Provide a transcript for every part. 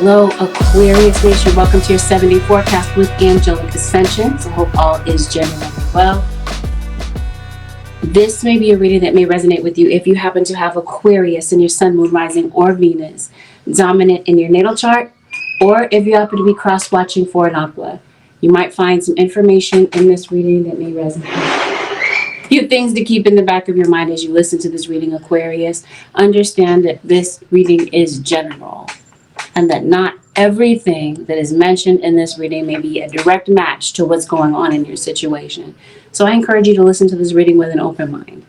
Hello, Aquarius Nation. Welcome to your 7-day forecast with Angelic Ascensions. I hope all is generally well. This may be a reading that may resonate with you if you happen to have Aquarius in your Sun, Moon, Rising, or Venus dominant in your natal chart, or if you happen to be cross-watching for an Aqua. You might find some information in this reading that may resonate. A few things to keep in the back of your mind as you listen to this reading, Aquarius. Understand that this reading is general, and that not everything that is mentioned in this reading may be a direct match to what's going on in your situation. So I encourage you to listen to this reading with an open mind.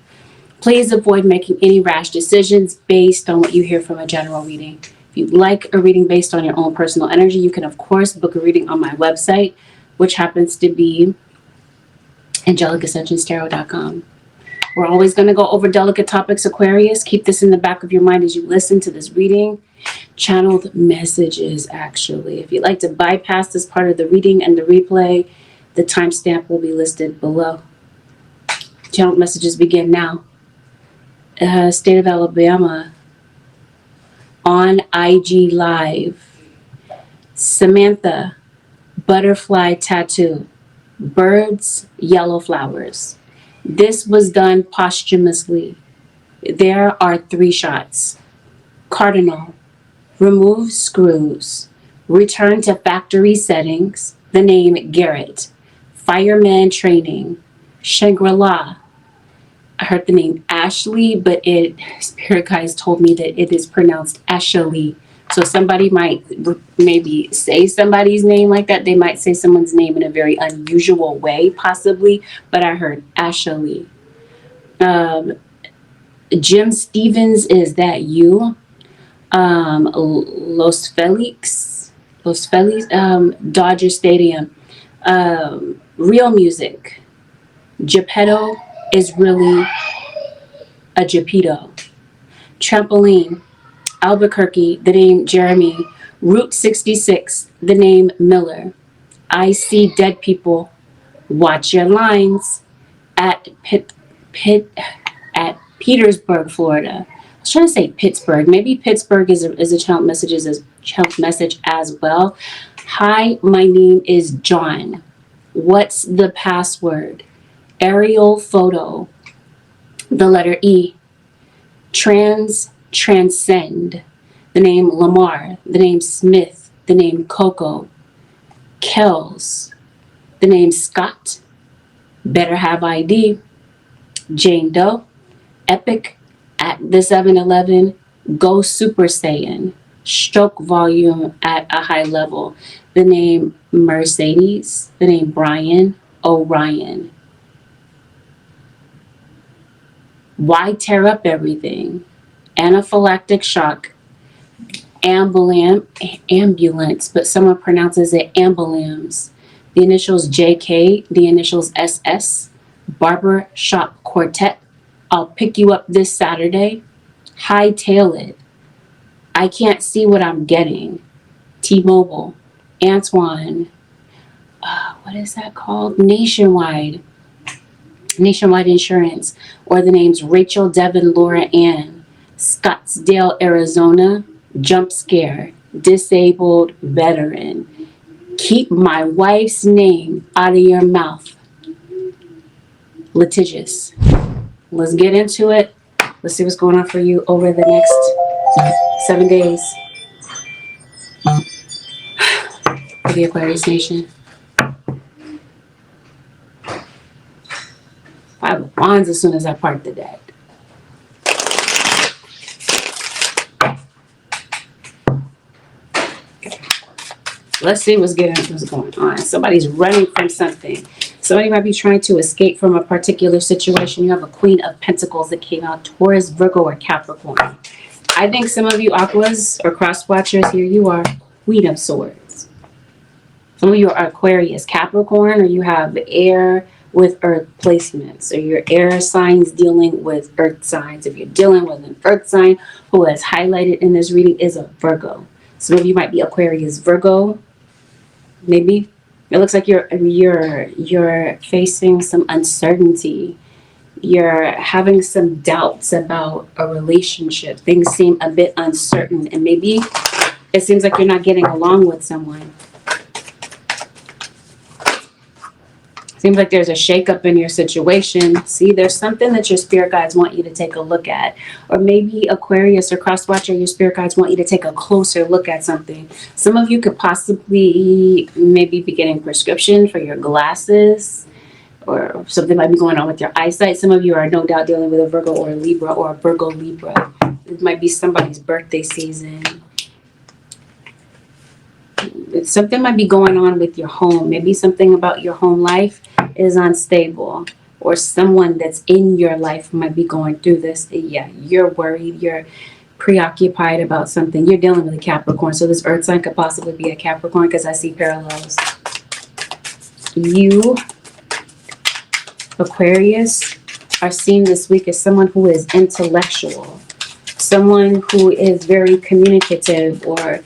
Please avoid making any rash decisions based on what you hear from a general reading. If you'd like a reading based on your own personal energy, you can, of course, book a reading on my website, which happens to be AngelicAscensionsTarot.com. We're always going to go over delicate topics, Aquarius. Keep this in the back of your mind as you listen to this reading. Channeled messages, actually. If you'd like to bypass this part of the reading and the replay, the timestamp will be listed below. Channeled messages begin now. State of Alabama on IG Live. Samantha, butterfly tattoo. Birds, yellow flowers. This was done posthumously. There are 3 shots. Cardinal, remove screws. Return to factory settings. The name Garrett. Fireman training. Shangri-La. I heard the name Ashley, but Spirit guides told me that it is pronounced Ashley. So somebody might maybe say somebody's name like that. They might say someone's name in a very unusual way, possibly. But I heard Ashley. Jim Stevens, is that you? Los Feliz, Dodger Stadium. Real music. Geppetto is really a Geppetto. Trampoline. Albuquerque, the name Jeremy. Route 66, the name Miller. I see dead people. Watch your lines. At Petersburg, Florida. I was trying to say Pittsburgh. Maybe Pittsburgh is a channel message as well. Hi, my name is John. What's the password? Aerial photo. The letter E. Transcend. The name Lamar. The name Smith. The name Coco. Kells. The name Scott. Better have ID. Jane Doe. Epic. At the 7-Eleven. Go Super Saiyan. Stroke volume at a high level. The name Mercedes. The name Brian Orion. Why tear up everything? Anaphylactic shock. Ambulance, but someone pronounces it ambulance. The initials JK, the initials SS. Barber Shop Quartet. I'll pick you up this Saturday. Hightail it. I can't see what I'm getting. T-Mobile. Antoine. What is that called? Nationwide Insurance. Or the names Rachel, Devin, Laura, Ann. Scottsdale, Arizona. Jump scare. Disabled veteran. Keep my wife's name out of your mouth. Litigious. Let's get into it. Let's see what's going on for you over the next 7 days. For the Aquarius Nation. 5 of Wands as soon as I part the deck. Let's see what's going on. Somebody's running from something. Somebody might be trying to escape from a particular situation. You have a Queen of Pentacles that came out. Taurus, Virgo, or Capricorn. I think some of you Aquas or cross watchers, here you are. Queen of Swords. Some of you are Aquarius, Capricorn, or you have air with earth placements, or your air signs dealing with earth signs. If you're dealing with an earth sign, who is highlighted in this reading is a Virgo. Some of you might be Aquarius, Virgo. Maybe it looks like you're facing some uncertainty. You're having some doubts about a relationship. Things seem a bit uncertain, and maybe It seems like you're not getting along with someone. Seems like there's a shakeup in your situation. See, there's something that your spirit guides want you to take a look at. Or maybe Aquarius or cross watcher, your spirit guides want you to take a closer look at something. Some of you could possibly maybe be getting prescription for your glasses, or something might be going on with your eyesight. Some of you are no doubt dealing with a Virgo or a Libra, or a Virgo Libra. It might be somebody's birthday season. Something might be going on with your home. Maybe something about your home life is unstable, or someone that's in your life might be going through this. Yeah, you're worried, you're preoccupied about something. You're dealing with a Capricorn, so this earth sign could possibly be a Capricorn, because I see parallels. You, Aquarius, are seen this week as someone who is intellectual, someone who is very communicative or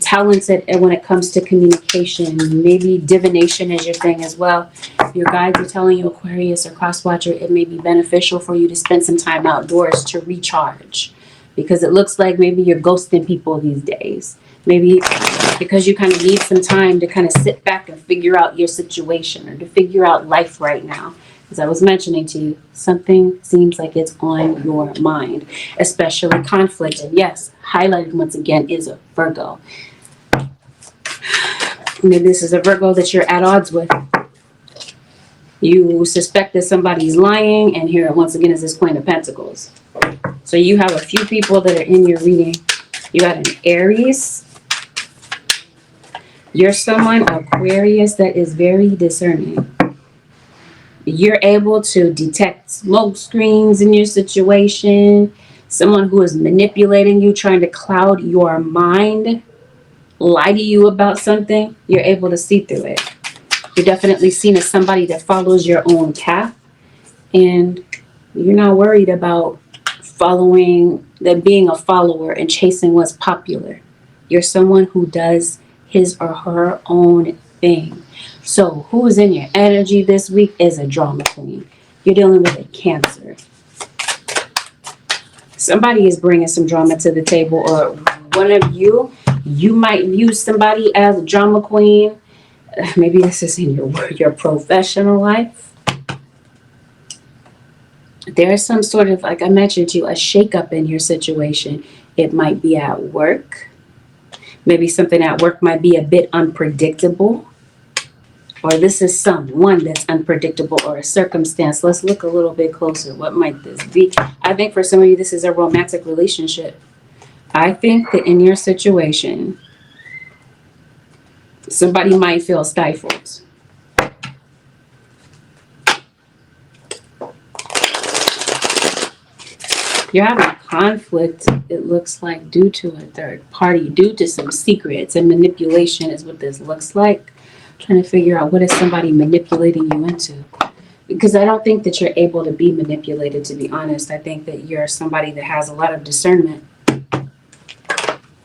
talented when it comes to communication. Maybe divination is your thing as well. Your guides are telling you, Aquarius or cross watcher, it may be beneficial for you to spend some time outdoors to recharge, because it looks like maybe you're ghosting people these days. Maybe because you kind of need some time to kind of sit back and figure out your situation, or to figure out life right now. As I was mentioning to you, something seems like it's on your mind, especially conflict. And yes, highlighted once again is a Virgo. Maybe this is a Virgo that you're at odds with. You suspect that somebody's lying, and here once again is this Queen of Pentacles. So you have a few people that are in your reading. You got an Aries. You're someone, Aquarius, that is very discerning. You're able to detect smoke screens in your situation. Someone who is manipulating you, trying to cloud your mind, lie to you about something. You're able to see through it. You're definitely seen as somebody that follows your own path, and you're not worried about being a follower and chasing what's popular. You're someone who does his or her own thing. So who is in your energy this week is a drama queen. You're dealing with a Cancer. Somebody is bringing some drama to the table, or one of you might view somebody as a drama queen. Maybe this is in your professional life. There's some sort of, like I mentioned to you, a shakeup in your situation. It might be at work. Maybe something at work might be a bit unpredictable. Or this is someone that's unpredictable, or a circumstance. Let's look a little bit closer. What might this be? I think for some of you, this is a romantic relationship. I think that in your situation, somebody might feel stifled. You're having conflict, it looks like, due to a third party, due to some secrets and manipulation is what this looks like. Trying to figure out what is somebody manipulating you into. Because I don't think that you're able to be manipulated, to be honest. I think that you're somebody that has a lot of discernment. As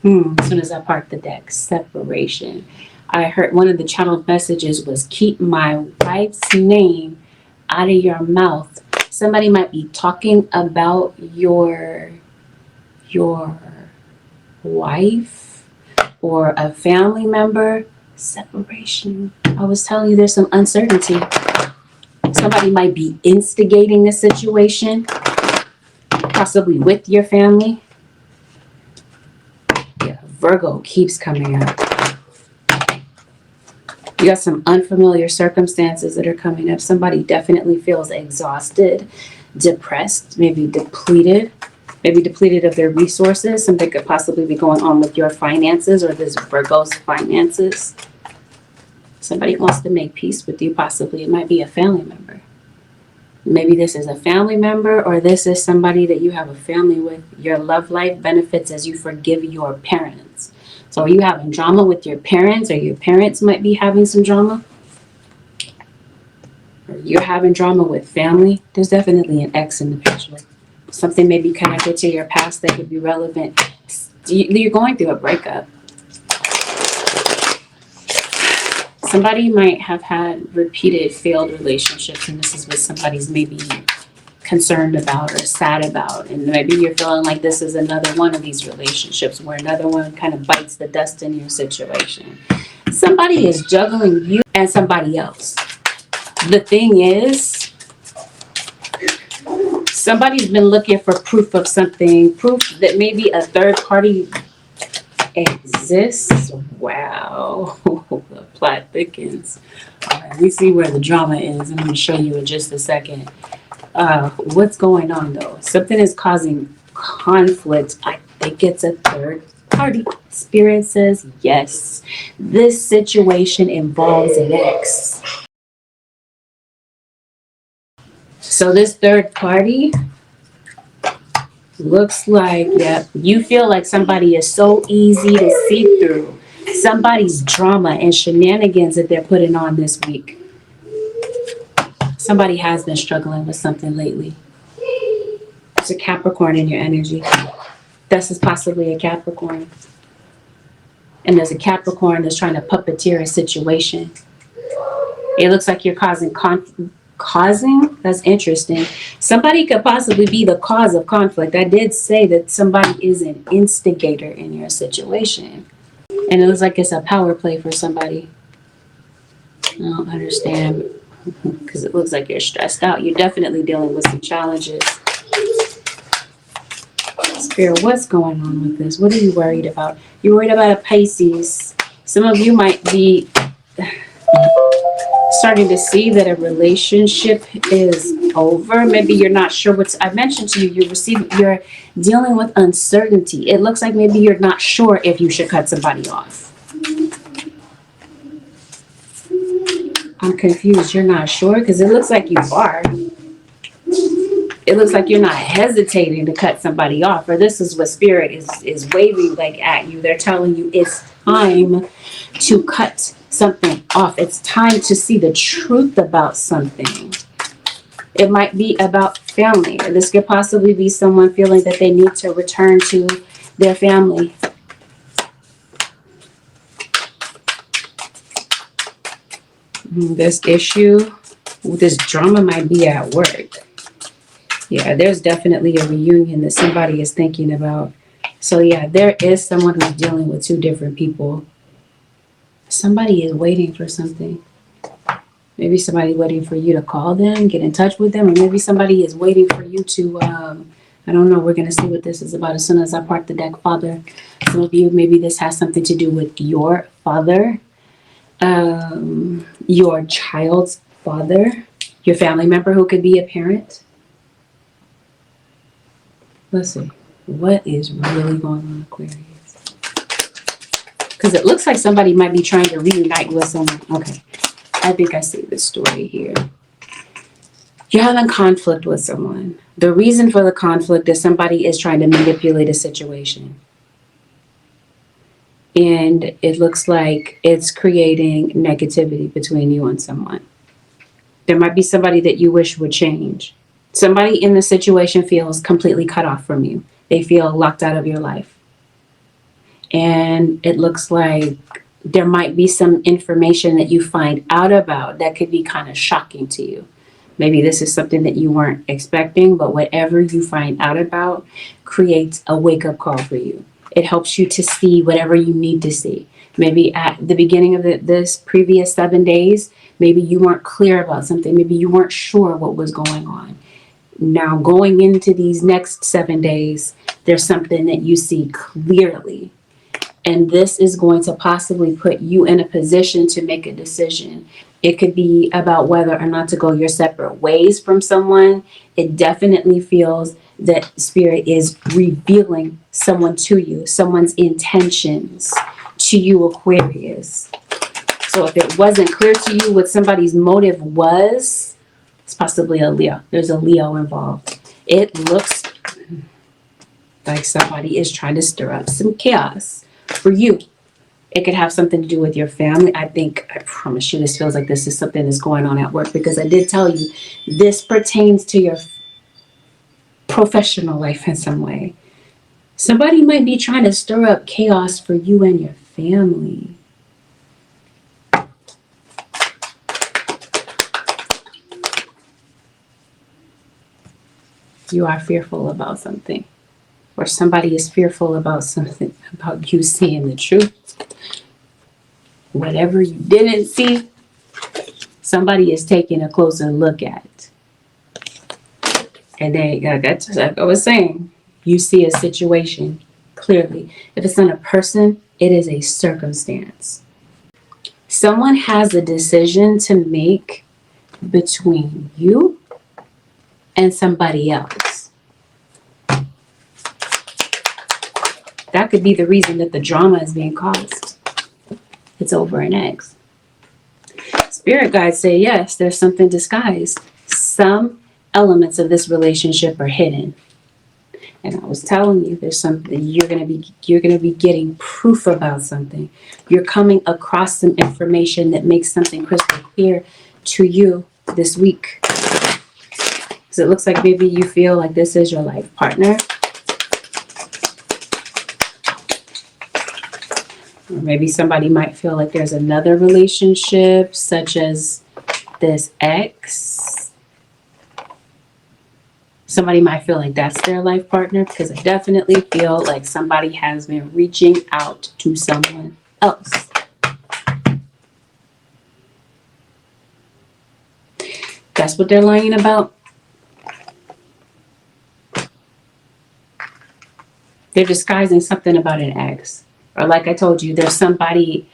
soon as I parked the deck, separation. I heard one of the channeled messages was, keep my wife's name out of your mouth. Somebody might be talking about your wife or a family member. Separation. I was telling you, there's some uncertainty. Somebody might be instigating this situation, possibly with your family. Yeah, Virgo keeps coming up. You got some unfamiliar circumstances that are coming up. Somebody definitely feels exhausted, depressed, maybe depleted of their resources. Something could possibly be going on with your finances, or this Virgo's finances. Somebody wants to make peace with you, possibly. It might be a family member. Maybe this is a family member, or this is somebody that you have a family with. Your love life benefits as you forgive your parents. So are you having drama with your parents, or your parents might be having some drama? Or you're having drama with family? There's definitely an X in the picture. Something may be connected to your past that could be relevant. You're going through a breakup. Somebody might have had repeated failed relationships, and this is what somebody's maybe concerned about or sad about. And maybe you're feeling like this is another one of these relationships where another one kind of bites the dust in your situation. Somebody is juggling you and somebody else. The thing is, somebody's been looking for proof of something, proof that maybe a third party exists. Wow, the plot thickens. All right, we see where the drama is. I'm going to show you in just a second. What's going on though? Something is causing conflict. I think it's a third party. Spirit says yes. This situation involves an ex. So this third party looks like, yep, you feel like somebody is so easy to see through. Somebody's drama and shenanigans that they're putting on this week. Somebody has been struggling with something lately. There's a Capricorn in your energy. This is possibly a Capricorn. And there's a Capricorn that's trying to puppeteer a situation. It looks like you're causing that's interesting. Somebody could possibly be the cause of conflict. I did say that somebody is an instigator in your situation. And it looks like it's a power play for somebody. I don't understand, because it looks like you're stressed out. You're definitely dealing with some challenges. Spirit, what's going on with this? What are you worried about? You're worried about a Pisces. Some of you might be starting to see that a relationship is over. Maybe you're not sure what's, I mentioned to you, you're dealing with uncertainty. It looks like maybe you're not sure if you should cut somebody off. I'm confused. You're not sure? Because it looks like you are. It looks like you're not hesitating to cut somebody off. Or this is what Spirit is waving like at you. They're telling you it's time to cut something off. It's time to see the truth about something. It might be about family. Or this could possibly be someone feeling that they need to return to their family. This issue, this drama might be at work. Yeah, there's definitely a reunion that somebody is thinking about. So yeah, there is someone who's dealing with two different people. Somebody is waiting for something. Maybe somebody waiting for you to call them, get in touch with them, or maybe somebody is waiting for you to, I don't know, we're going to see what this is about as soon as I part the deck, Father. Some of you, maybe this has something to do with your father, your child's father, your family member who could be a parent. Let's see, what is really going on, Aquarius? Because it looks like somebody might be trying to reunite with someone. Okay, I think I see the story here. You're having conflict with someone. The reason for the conflict is somebody is trying to manipulate a situation. And it looks like it's creating negativity between you and someone. There might be somebody that you wish would change. Somebody in the situation feels completely cut off from you. They feel locked out of your life. And it looks like there might be some information that you find out about that could be kind of shocking to you. Maybe this is something that you weren't expecting, but whatever you find out about creates a wake-up call for you. It helps you to see whatever you need to see. Maybe at the beginning of this previous 7 days, maybe you weren't clear about something. Maybe you weren't sure what was going on. Now going into these next 7 days, there's something that you see clearly. And this is going to possibly put you in a position to make a decision. It could be about whether or not to go your separate ways from someone. It definitely feels that Spirit is revealing someone to you, someone's intentions to you, Aquarius. So if it wasn't clear to you what somebody's motive was, it's possibly a Leo. There's a Leo involved. It looks like somebody is trying to stir up some chaos for you. It could have something to do with your family. I promise you, this feels like this is something that's going on at work, because I did tell you this pertains to your professional life in some way. Somebody might be trying to stir up chaos for you and your family. You are fearful about something, or somebody is fearful about something, about you seeing the truth. Whatever you didn't see, somebody is taking a closer look at. And then, like I was saying, you see a situation clearly. If it's not a person, it is a circumstance. Someone has a decision to make between you and somebody else. That could be the reason that the drama is being caused. It's over an ex. Spirit guides say, yes, there's something disguised. Some elements of this relationship are hidden. And I was telling you, there's something you're gonna be getting proof about something. You're coming across some information that makes something crystal clear to you this week. Because it looks like maybe you feel like this is your life partner. Or maybe somebody might feel like there's another relationship, such as this ex. Somebody might feel like that's their life partner, because I definitely feel like somebody has been reaching out to someone else. That's what they're lying about. They're disguising something about an ex. Or like I told you, there's somebody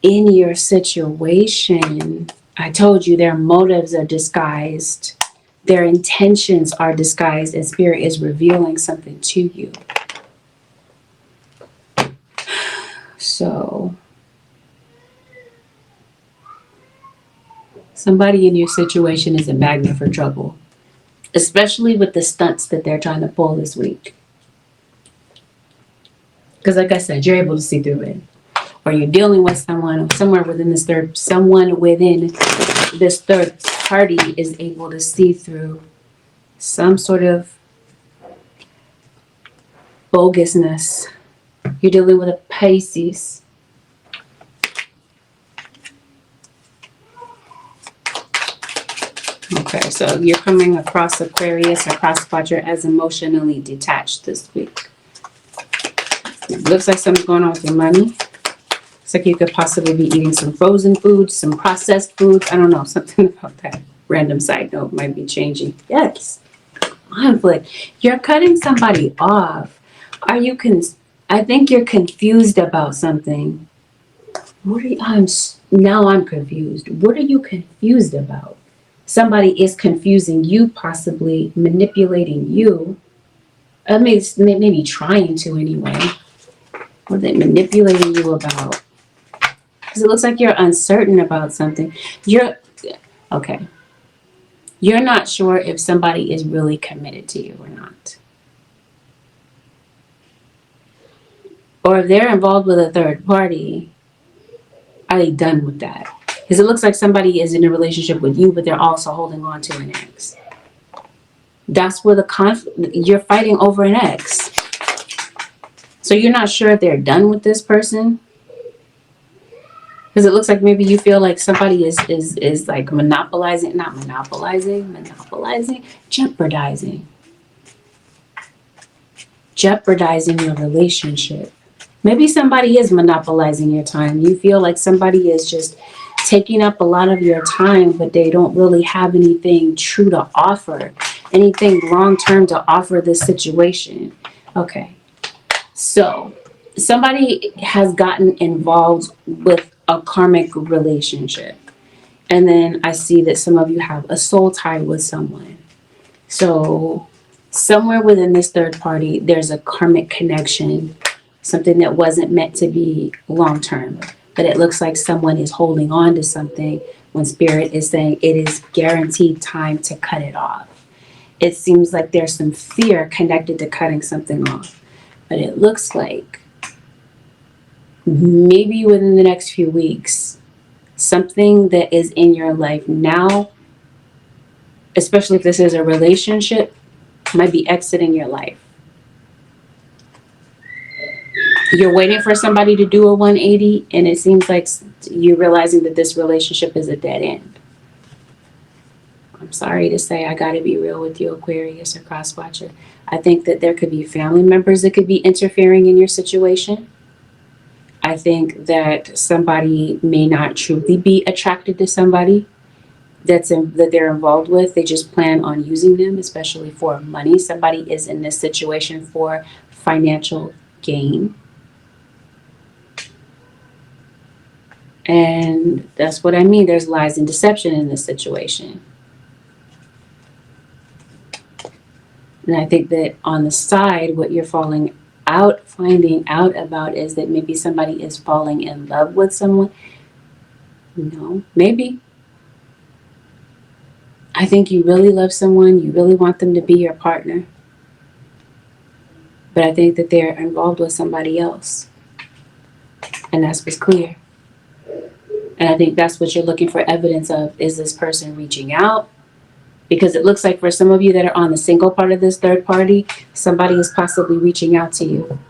in your situation. I told you their motives are disguised. Their intentions are disguised, and Spirit is revealing something to you. So, somebody in your situation is a magnet for trouble, especially with the stunts that they're trying to pull this week. Because like I said, you're able to see through it. Or you're dealing with someone, someone within this third party is able to see through some sort of bogusness. You're dealing with a Pisces. Okay, so you're coming across Aquarius or cross-watcher as emotionally detached this week. It looks like something's going on with your money. Looks like you could possibly be eating some frozen foods, some processed foods. I don't know, something about that. Random side note might be changing. Yes. Conflict. You're cutting somebody off. I think you're confused about something. Now I'm confused. What are you confused about? Somebody is confusing you, possibly manipulating you. I mean, maybe trying to anyway. What are they manipulating you about? Because it looks like you're uncertain about something. Okay. You're not sure if somebody is really committed to you or not. Or if they're involved with a third party, are they done with that? Because it looks like somebody is in a relationship with you, but they're also holding on to an ex. That's where the conflict, you're fighting over an ex. So you're not sure if they're done with this person. Because it looks like maybe you feel like somebody is like jeopardizing your relationship. Maybe somebody is monopolizing your time. You feel like somebody is just taking up a lot of your time, but they don't really have anything true to offer, anything long-term to offer this situation. Okay. So somebody has gotten involved with a karmic relationship. And then I see that some of you have a soul tie with someone. So somewhere within this third party, there's a karmic connection, something that wasn't meant to be long-term. But it looks like someone is holding on to something when Spirit is saying it is guaranteed time to cut it off. It seems like there's some fear connected to cutting something off. But it looks like maybe within the next few weeks, something that is in your life now, especially if this is a relationship, might be exiting your life. You're waiting for somebody to do a 180, and it seems like you're realizing that this relationship is a dead end. I'm sorry to say, I got to be real with you, Aquarius or cross watcher. I think that there could be family members that could be interfering in your situation. I think that somebody may not truly be attracted to somebody that they're involved with. They just plan on using them, especially for money. Somebody is in this situation for financial gain. And that's what I mean. There's lies and deception in this situation. And I think that on the side, what you're finding out about is that maybe somebody is falling in love with someone. No, maybe. I think you really love someone. You really want them to be your partner. But I think that they're involved with somebody else. And that's what's clear. And I think that's what you're looking for evidence of. Is this person reaching out? Because it looks like for some of you that are on the single part of this third party, somebody is possibly reaching out to you.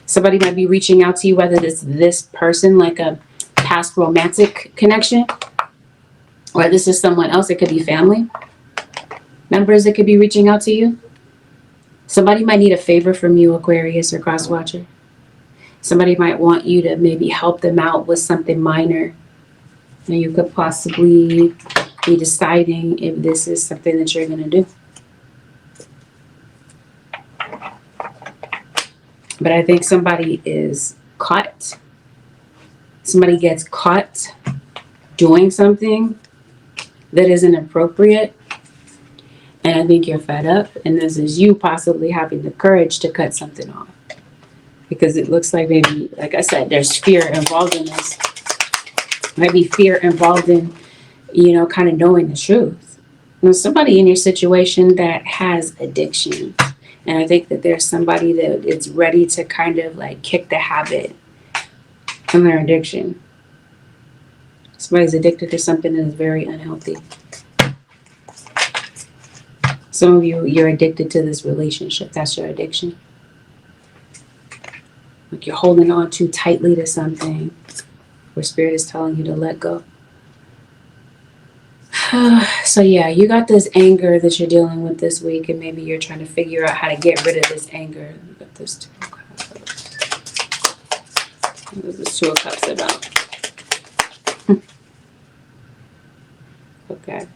Somebody might be reaching out to you, whether it's this person, like a past romantic connection, or this is someone else. It could be family members that could be reaching out to you. Somebody might need a favor from you, Aquarius or cross watcher. Somebody might want you to maybe help them out with something minor. And you could possibly be deciding if this is something that you're going to do. But I think somebody is caught. Somebody gets caught doing something that isn't appropriate. And I think you're fed up. And this is you possibly having the courage to cut something off. Because it looks like maybe, like I said, there's fear involved in this. Maybe fear involved in, kind of knowing the truth. There's somebody in your situation that has addiction. And I think that there's somebody that is ready to kind of like kick the habit from their addiction. Somebody's addicted to something that is very unhealthy. Some of you, you're addicted to this relationship. That's your addiction. Like you're holding on too tightly to something where Spirit is telling you to let go. So yeah, you got this anger that you're dealing with this week, and maybe you're trying to figure out how to get rid of this anger. Look at this 2 of Cups. What is this 2 of Cups about? Okay.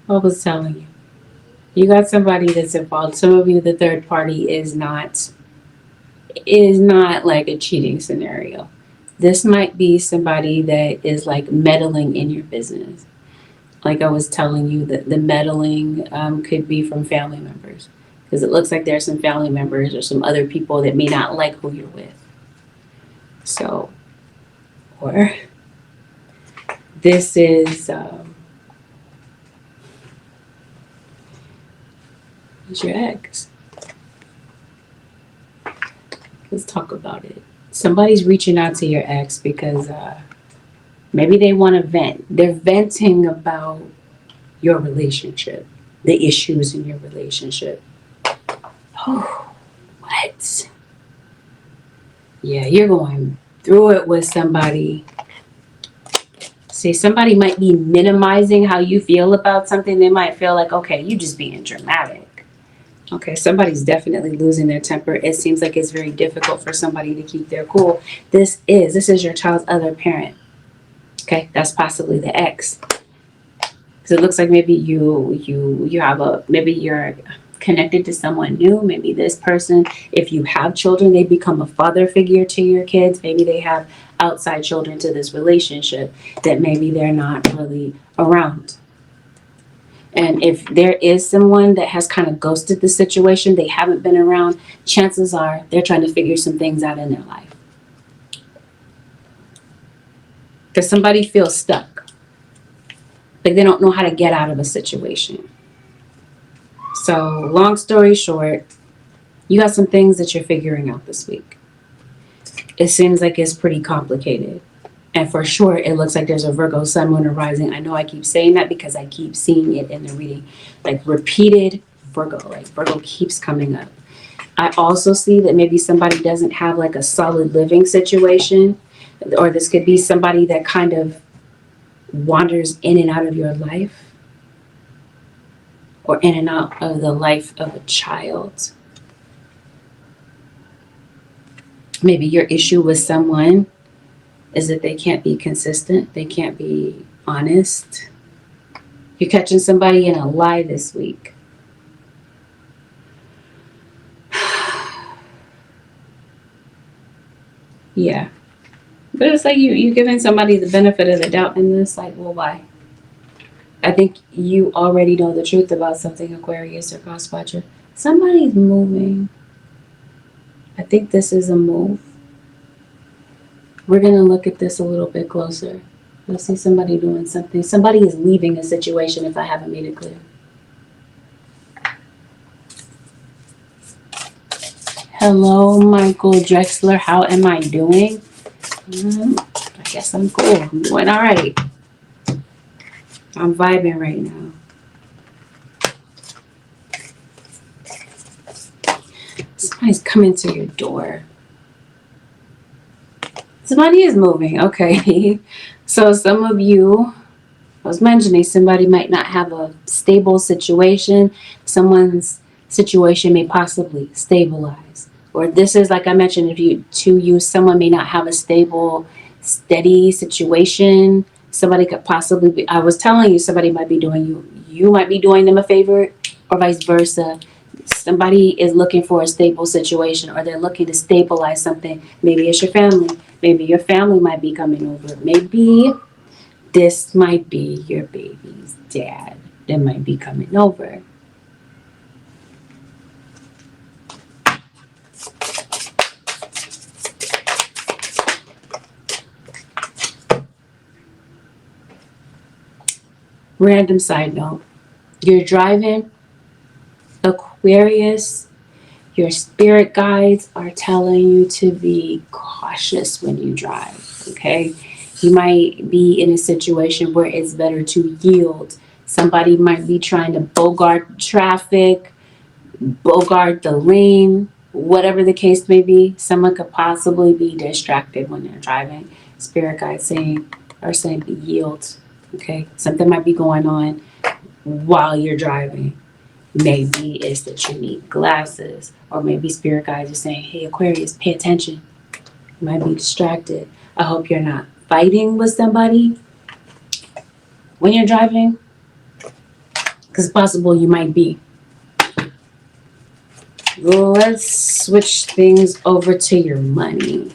I was telling you. You got somebody that's involved. Some of you, the third party is not like a cheating scenario. This might be somebody that is like meddling in your business. Like I was telling you, that the meddling could be from family members, because it looks like there's some family members or some other people that may not like who you're with. So, or this is it's your ex. Let's talk about it. Somebody's reaching out to your ex because maybe they want to vent. They're venting about your relationship, the issues in your relationship. Oh, what? Yeah, you're going through it with somebody. See, somebody might be minimizing how you feel about something. They might feel like, okay, you just being dramatic. Okay, somebody's definitely losing their temper. It seems like it's very difficult for somebody to keep their cool. This is your child's other parent. Okay, that's possibly the ex. Because it looks like maybe you have maybe you're connected to someone new. Maybe this person, if you have children, they become a father figure to your kids. Maybe they have outside children to this relationship that maybe they're not really around. And if there is someone that has kind of ghosted the situation, they haven't been around, chances are they're trying to figure some things out in their life. Because somebody feels stuck. Like they don't know how to get out of a situation. So long story short, you got some things that you're figuring out this week. It seems like it's pretty complicated. And for sure, it looks like there's a Virgo sun, moon, or rising. I know I keep saying that because I keep seeing it in the reading. Like repeated Virgo. Like Virgo keeps coming up. I also see that maybe somebody doesn't have like a solid living situation. Or this could be somebody that kind of wanders in and out of your life. or in and out of the life of a child. Maybe your issue with someone is that they can't be consistent, they can't be honest. You're catching somebody in a lie this week. Yeah. But it's like you're giving somebody the benefit of the doubt in this. Like, well, why? I think you already know the truth about something, Aquarius or cross-watcher. Somebody's moving. I think this is a move. We're going to look at this a little bit closer. You'll see somebody doing something. Somebody is leaving a situation, if I haven't made it clear. Hello, Michael Drexler. How am I doing? I guess I'm cool. I'm doing all right. I'm vibing right now. Somebody's coming to your door. Somebody is moving. Okay. So some of you, I was mentioning, somebody might not have a stable situation. Someone's situation may possibly stabilize. Or this is, like I mentioned, if you to you, someone may not have a stable, steady situation. Somebody could possibly be, I was telling you, somebody might be doing you might be doing them a favor, or vice versa. Somebody is looking for a stable situation, or they're looking to stabilize something. Maybe it's your family. Maybe your family might be coming over. Maybe this might be your baby's dad that might be coming over. Random side note. You're driving, Aquarius, your spirit guides are telling you to be cautious when you drive, okay? You might be in a situation where it's better to yield. Somebody might be trying to bogart traffic, bogart the lane, whatever the case may be. Someone could possibly be distracted when they're driving. Spirit guides are saying yield, okay? Something might be going on while you're driving. Maybe it's that you need glasses, or maybe spirit guides are saying, hey, Aquarius, pay attention. You might be distracted. I hope you're not fighting with somebody when you're driving, because it's possible you might be. Let's switch things over to your money,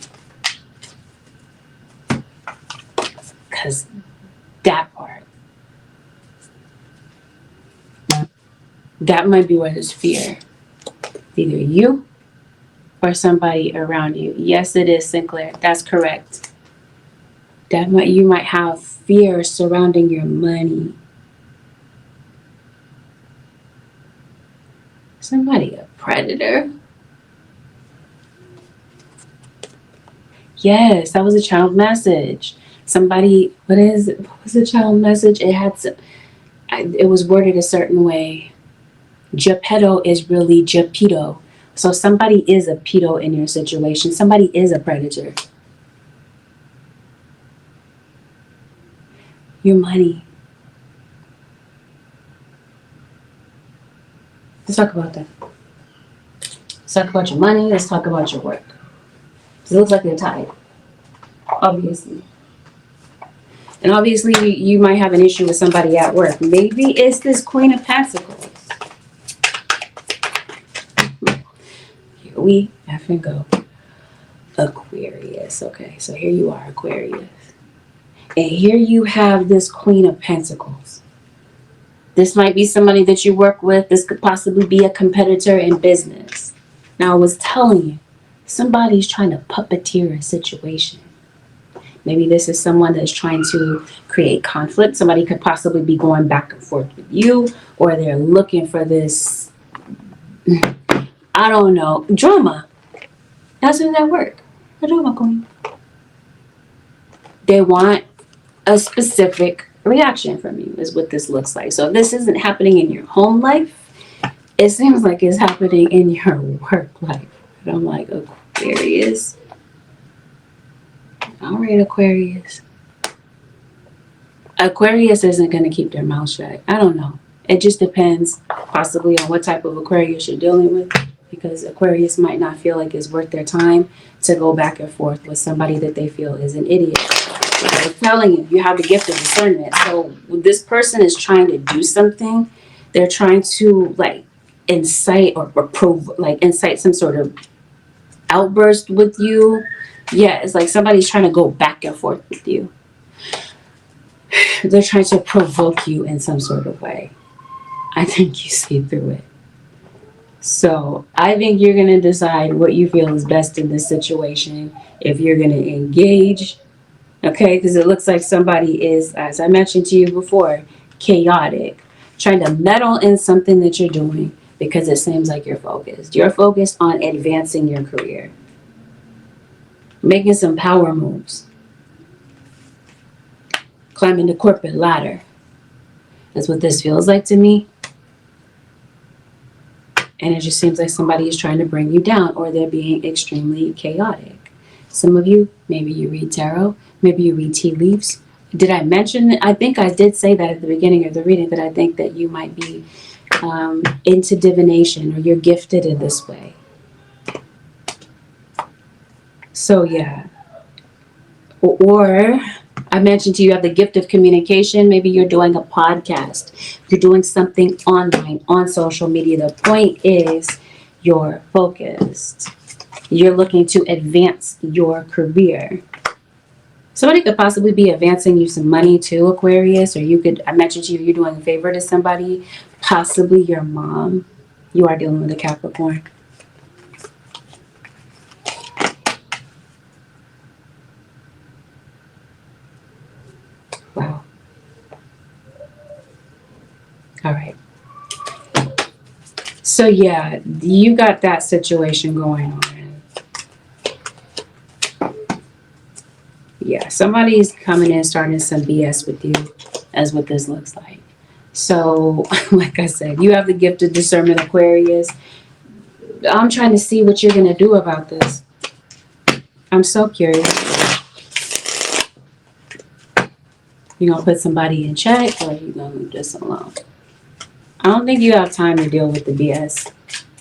because that part, that might be where there's fear. Either you or somebody around you. Yes, it is, Sinclair. That's correct. You might have fear surrounding your money. Somebody a predator. Yes, that was a child message. Somebody, what was the child message? It was worded a certain way. Geppetto is really Geppetto. So somebody is a pedo in your situation. Somebody is a predator. Your money. Let's talk about that. Let's talk about your money. Let's talk about your work. It looks like they're tied, obviously. And obviously, you might have an issue with somebody at work. Maybe it's this Queen of Pentacles. Here we effing go. Aquarius. Okay, so here you are, Aquarius. And here you have this Queen of Pentacles. This might be somebody that you work with. This could possibly be a competitor in business. Now, I was telling you, somebody's trying to puppeteer a situation. Maybe this is someone that's trying to create conflict. Somebody could possibly be going back and forth with you, or they're looking for this, I don't know, drama. That's who that work. A drama queen. They want a specific reaction from you, is what this looks like. So if this isn't happening in your home life, it seems like it's happening in your work life. And I'm like, Aquarius. All right, Aquarius. Aquarius isn't going to keep their mouth shut. I don't know. It just depends possibly on what type of Aquarius you're dealing with, because Aquarius might not feel like it's worth their time to go back and forth with somebody that they feel is an idiot. I'm telling you, you have the gift of discernment. So when this person is trying to do something, they're trying to like incite or incite some sort of outburst with you. Yeah, it's like somebody's trying to go back and forth with you. They're trying to provoke you in some sort of way. I think you see through it. So I think you're going to decide what you feel is best in this situation. If you're going to engage, okay, because it looks like somebody is, as I mentioned to you before, chaotic, trying to meddle in something that you're doing because it seems like you're focused. You're focused on advancing your career, making some power moves, climbing the corporate ladder. That's what this feels like to me. And it just seems like somebody is trying to bring you down, or they're being extremely chaotic. Some of you, maybe you read tarot, maybe you read tea leaves. Did I mention, I think I did say that at the beginning of the reading, that I think that you might be into divination, or you're gifted in this way. So yeah. Or I mentioned to you, you have the gift of communication. Maybe you're doing a podcast. You're doing something online, on social media. The point is you're focused. You're looking to advance your career. Somebody could possibly be advancing you some money too, Aquarius. Or you could, I mentioned to you, you're doing a favor to somebody, possibly your mom. You are dealing with a Capricorn. Wow. All right. So yeah, you got that situation going on. Yeah, somebody's coming in starting some BS with you, as what this looks like. So, like I said, you have the gift of discernment, Aquarius. I'm trying to see what you're going to do about this. I'm so curious. You going to put somebody in check, or you going to leave this alone? I don't think you have time to deal with the BS,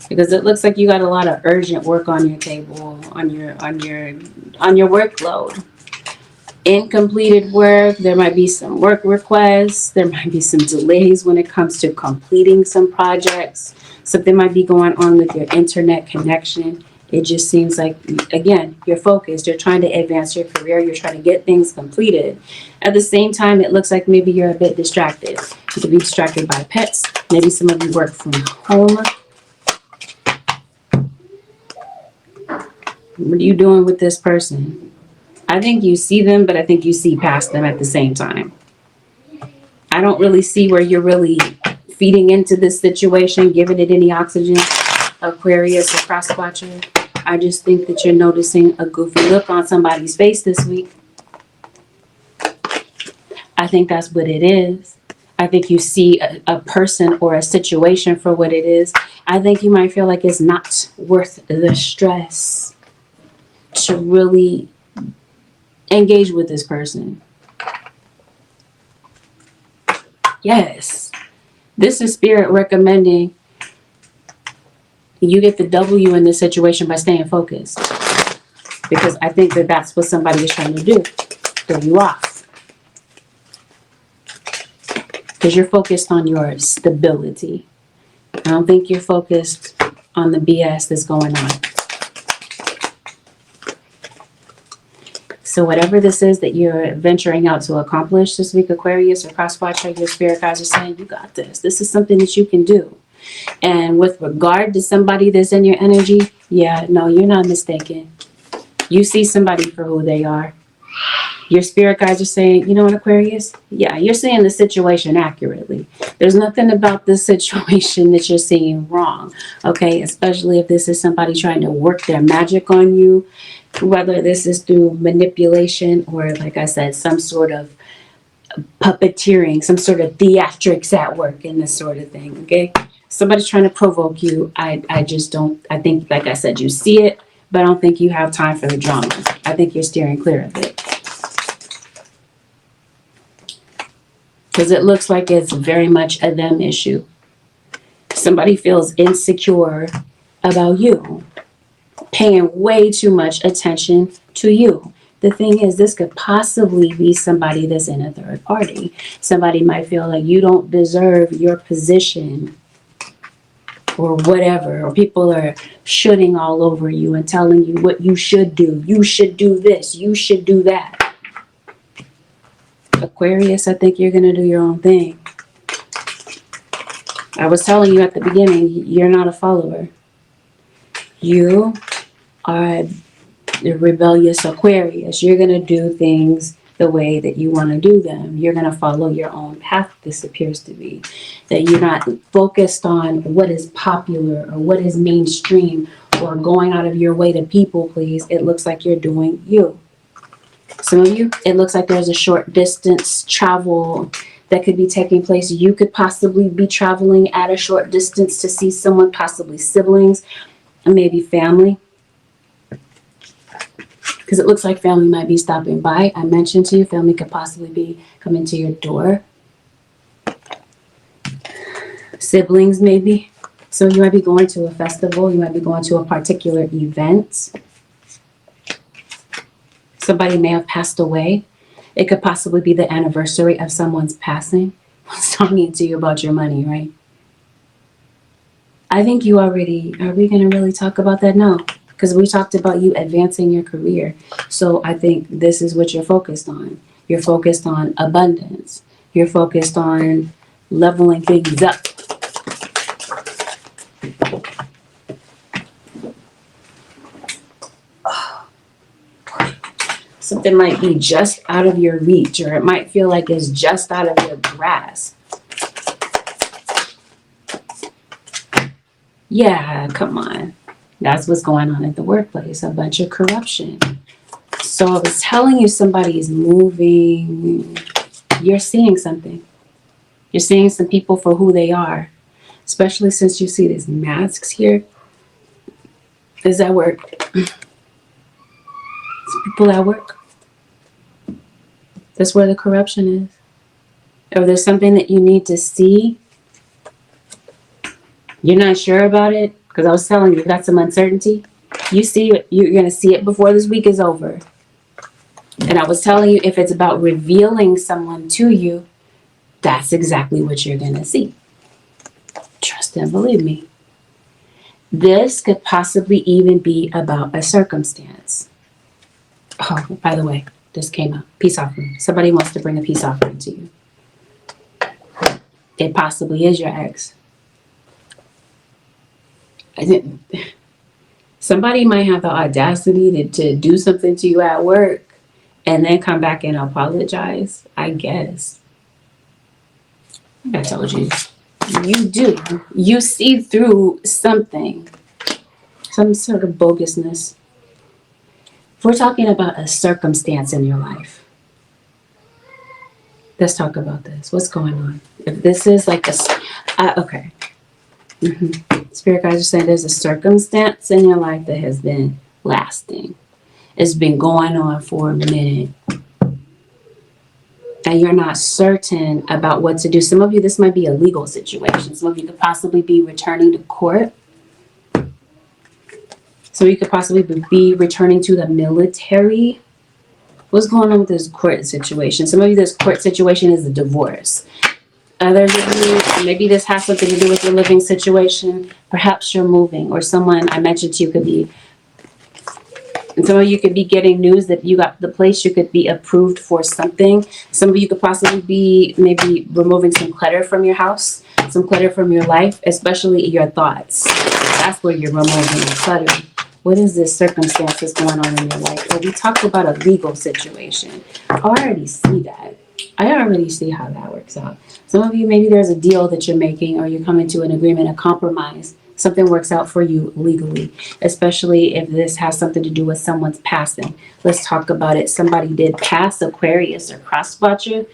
because it looks like you got a lot of urgent work on your table, on your workload. Incompleted work. There might be some work requests. There might be some delays when it comes to completing some projects. Something might be going on with your internet connection. It just seems like, again, you're focused. You're trying to advance your career. You're trying to get things completed. At the same time, it looks like maybe you're a bit distracted. You could be distracted by pets. Maybe some of you work from home. What are you doing with this person? I think you see them, but I think you see past them at the same time. I don't really see where you're really feeding into this situation, giving it any oxygen, Aquarius or cross watcher. I just think that you're noticing a goofy look on somebody's face this week. I think that's what it is. I think you see a person or a situation for what it is. I think you might feel like it's not worth the stress to really engage with this person. Yes. This is Spirit recommending you get the W in this situation by staying focused. Because I think that that's what somebody is trying to do. Throw you off. Because you're focused on your stability. I don't think you're focused on the BS that's going on. So whatever this is that you're venturing out to accomplish this week, Aquarius or Crosswatcher, your spirit guides are saying, you got this. This is something that you can do. And with regard to somebody that's in your energy, yeah, no, you're not mistaken. You see somebody for who they are. Your spirit guides are saying, you know what, Aquarius? Yeah, you're seeing the situation accurately. There's nothing about this situation that you're seeing wrong, okay? Especially if this is somebody trying to work their magic on you, whether this is through manipulation or, like I said, some sort of puppeteering, some sort of theatrics at work and this sort of thing, okay? Somebody's trying to provoke you. I just don't, I think, like I said, you see it, but I don't think you have time for the drama. I think you're steering clear of it. Because it looks like it's very much a them issue. Somebody feels insecure about you, paying way too much attention to you. The thing is, this could possibly be somebody that's in a third party. Somebody might feel like you don't deserve your position or whatever, or people are shooting all over you and telling you what you should do. You should do this. You should do that. Aquarius, I think you're going to do your own thing. I was telling you at the beginning, you're not a follower. You are the rebellious Aquarius. You're going to do things the way that you want to do them. You're going to follow your own path, this appears to be. That you're not focused on what is popular or what is mainstream or going out of your way to people please. It looks like you're doing you. Some of you, it looks like there's a short distance travel that could be taking place. You could possibly be traveling at a short distance to see someone, possibly siblings, and maybe family. Because it looks like family might be stopping by. I mentioned to you, family could possibly be coming to your door. Siblings, maybe. So you might be going to a festival. You might be going to a particular event. Somebody may have passed away. It could possibly be the anniversary of someone's passing. I was talking to you about your money, right? I think you already, are we going to really talk about that? No. Because we talked about you advancing your career. So I think this is what you're focused on. You're focused on abundance. You're focused on leveling things up. Something might be just out of your reach, or it might feel like it's just out of your grasp. Yeah, come on. That's what's going on at the workplace, a bunch of corruption. So I was telling you somebody's moving. You're seeing something. You're seeing some people for who they are, especially since you see these masks here. Is that work? It's people at work. That's where the corruption is. Or there's something that you need to see. You're not sure about it. Because I was telling you, you've got some uncertainty. You see it, you're going to see it before this week is over. And I was telling you, if it's about revealing someone to you, that's exactly what you're going to see. Trust and believe me. This could possibly even be about a circumstance. Oh, by the way, this came up. Peace offering. Somebody wants to bring a peace offering to you. It possibly is your ex. Somebody might have the audacity to do something to you at work and then come back and apologize, I guess. I told you. You do. You see through something. Some sort of bogusness. If we're talking about a circumstance in your life, let's talk about this. What's going on? If this is like okay. Spirit guides are saying there's a circumstance in your life that has been lasting. It's been going on for a minute. And you're not certain about what to do. Some of you, this might be a legal situation. Some of you could possibly be returning to court. So you could possibly be returning to the military. What's going on with this court situation? Some of you, this court situation is a divorce. Others of you, maybe this has something to do with your living situation. Perhaps you're moving, or someone I mentioned to you could be, and some of you could be getting news that you got the place, you could be approved for something. Some of you could possibly be maybe removing some clutter from your house, some clutter from your life, especially your thoughts. That's where you're removing clutter. What is this circumstance that's going on in your life? Well, we talked about a legal situation. I already see that. I already see how that works out. Some of you, maybe there's a deal that you're making, or you're coming to an agreement, a compromise. Something works out for you legally, especially if this has something to do with someone's passing. Let's talk about it. Somebody did pass, Aquarius, or cross-watcher.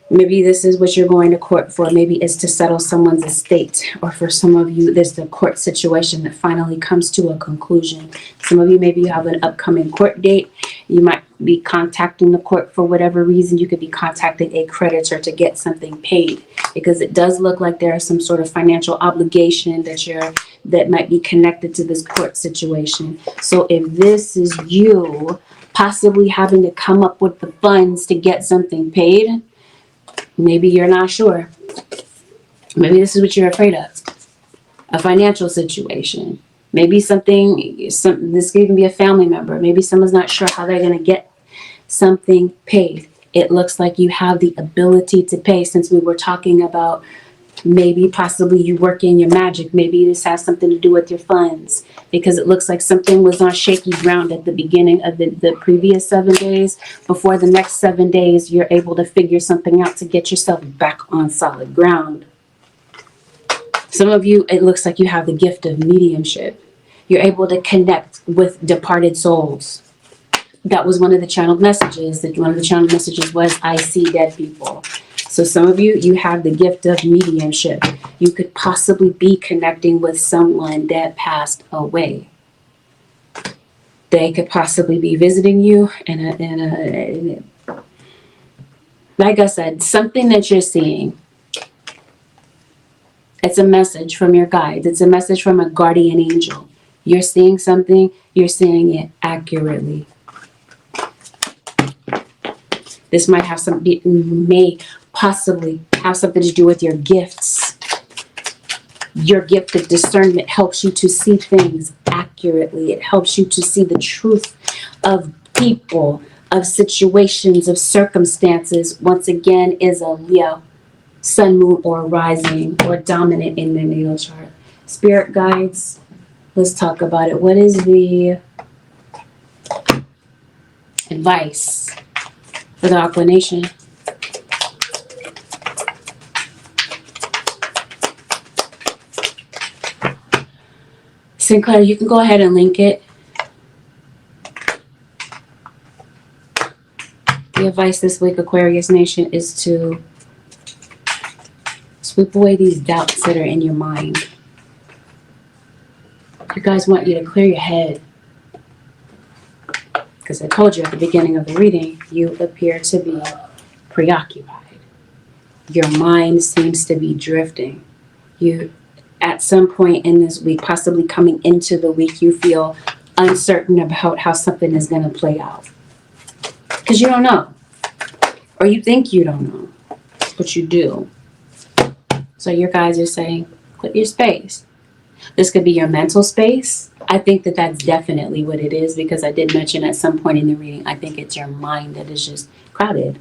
Maybe this is what you're going to court for. Maybe it's to settle someone's estate. Or for some of you, there's the court situation that finally comes to a conclusion. Some of you, maybe you have an upcoming court date. You might be contacting the court for whatever reason. You could be contacting a creditor to get something paid, because it does look like there is some sort of financial obligation that might be connected to this court situation. So if this is you possibly having to come up with the funds to get something paid, maybe you're not sure. Maybe this is what you're afraid of. A financial situation. Maybe this could even be a family member. Maybe someone's not sure how they're going to get something paid. It looks like you have the ability to pay, since we were talking about maybe possibly you work in your magic. Maybe this has something to do with your funds, because it looks like something was on shaky ground at the beginning of the previous 7 days. Before the next 7 days, you're able to figure something out to get yourself back on solid ground. Some of you, it looks like you have the gift of mediumship. You're able to connect with departed souls. That was one of the channeled messages. One of the channeled messages was, I see dead people. So some of you, you have the gift of mediumship. You could possibly be connecting with someone that passed away. They could possibly be visiting you and like I said, something that you're seeing. It's a message from your guides. It's a message from a guardian angel. You're seeing something, you're seeing it accurately. This may possibly have something to do with your gifts. Your gift of discernment helps you to see things accurately. It helps you to see the truth of people, of situations, of circumstances. Once again, is a Leo, sun, moon, or rising, or dominant in the natal chart. Spirit guides, let's talk about it. What is the advice for the Aqua Nation? Sinclair, you can go ahead and link it. The advice this week, Aquarius Nation, is to sweep away these doubts that are in your mind. You guys want you to clear your head. Because I told you at the beginning of the reading, you appear to be preoccupied. Your mind seems to be drifting. You, at some point in this week, possibly coming into the week, you feel uncertain about how something is going to play out. Because you don't know. Or you think you don't know. But you do. So your guys are saying, quit your space. This could be your mental space. I think that that's definitely what it is, because I did mention at some point in the reading, I think it's your mind that is just crowded.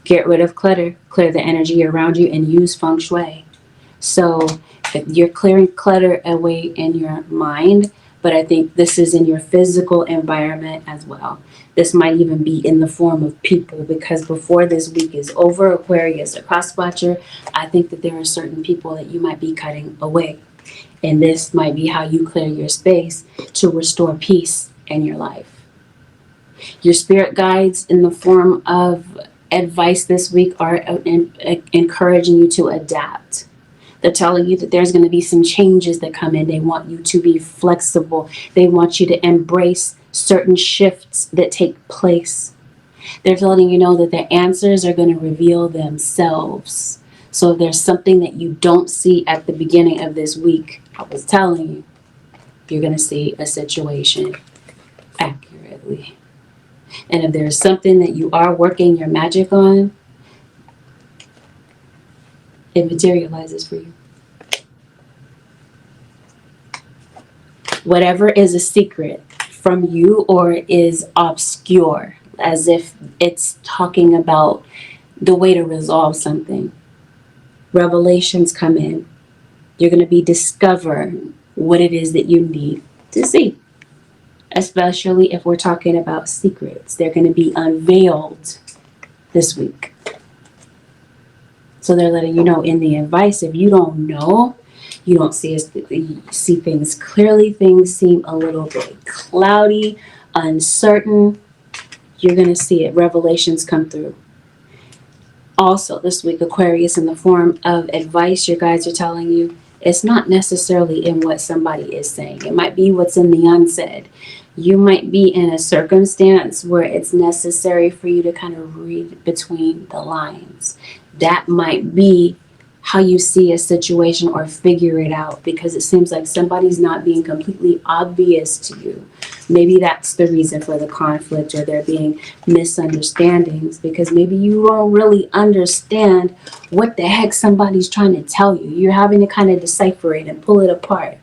Get rid of clutter, clear the energy around you, and use feng shui. So if you're clearing clutter away in your mind, but I think this is in your physical environment as well. This might even be in the form of people, because before this week is over, Aquarius, a cross watcher, I think that there are certain people that you might be cutting away. And this might be how you clear your space to restore peace in your life. Your spirit guides in the form of advice this week are encouraging you to adapt. They're telling you that there's going to be some changes that come in. They want you to be flexible. They want you to embrace certain shifts that take place. They're letting you know that the answers are going to reveal themselves. So if there's something that you don't see at the beginning of this week, I was telling you, you're going to see a situation accurately. And if there's something that you are working your magic on, it materializes for you. Whatever is a secret from you or is obscure, as if it's talking about the way to resolve something, revelations come in. You're going to be discovering what it is that you need to see. Especially if we're talking about secrets. They're going to be unveiled this week. So they're letting you know in the advice, if you don't know, you don't see things clearly, things seem a little bit cloudy, uncertain, you're going to see it. Revelations come through. Also, this week, Aquarius, in the form of advice, your guides are telling you, it's not necessarily in what somebody is saying. It might be what's in the unsaid. You might be in a circumstance where it's necessary for you to kind of read between the lines. That might be how you see a situation or figure it out, because it seems like somebody's not being completely obvious to you. Maybe that's the reason for the conflict, or there being misunderstandings, because maybe you don't really understand what the heck somebody's trying to tell you. You're having to kind of decipher it and pull it apart.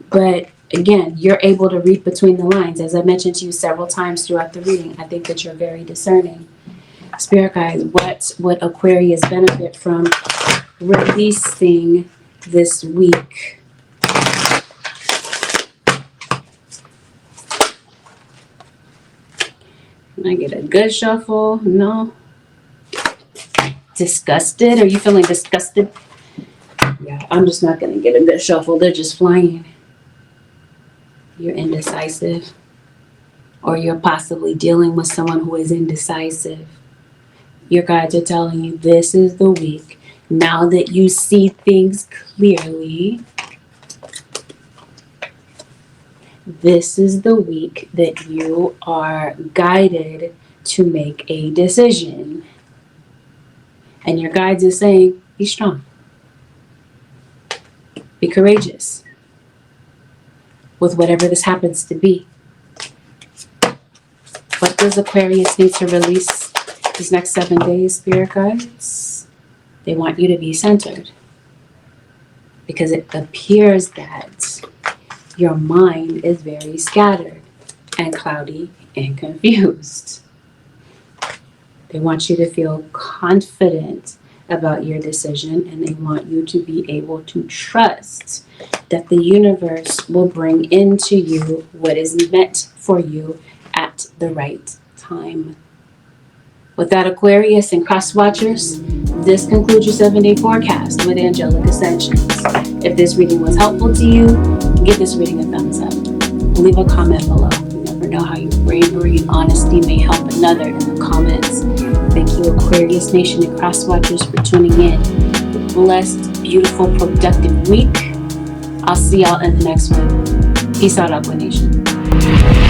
But again, you're able to read between the lines. As I mentioned to you several times throughout the reading, I think that you're very discerning. Spirit guides, what would Aquarius benefit from releasing this week? Can I get a good shuffle? No. Disgusted? Are you feeling disgusted? Yeah, I'm just not going to get a good shuffle. They're just flying. You're indecisive. Or you're possibly dealing with someone who is indecisive. Your guides are telling you this is the week. Now that you see things clearly, this is the week that you are guided to make a decision. And your guides are saying, be strong. Be courageous with whatever this happens to be. What does Aquarius need to release these next 7 days, Spirit guides? They want you to be centered, because it appears that your mind is very scattered and cloudy and confused. They want you to feel confident about your decision, and they want you to be able to trust that the universe will bring into you what is meant for you at the right time. With that, Aquarius and cross watchers, this concludes your 7-day forecast with Angelic Ascensions. If this reading was helpful to you, give this reading a thumbs up. Leave a comment below. You never know how your bravery and honesty may help another in the comments. Thank you, Aquarius Nation and cross watchers, for tuning in. Blessed, beautiful, productive week. I'll see y'all in the next one. Peace out, Aqua Nation.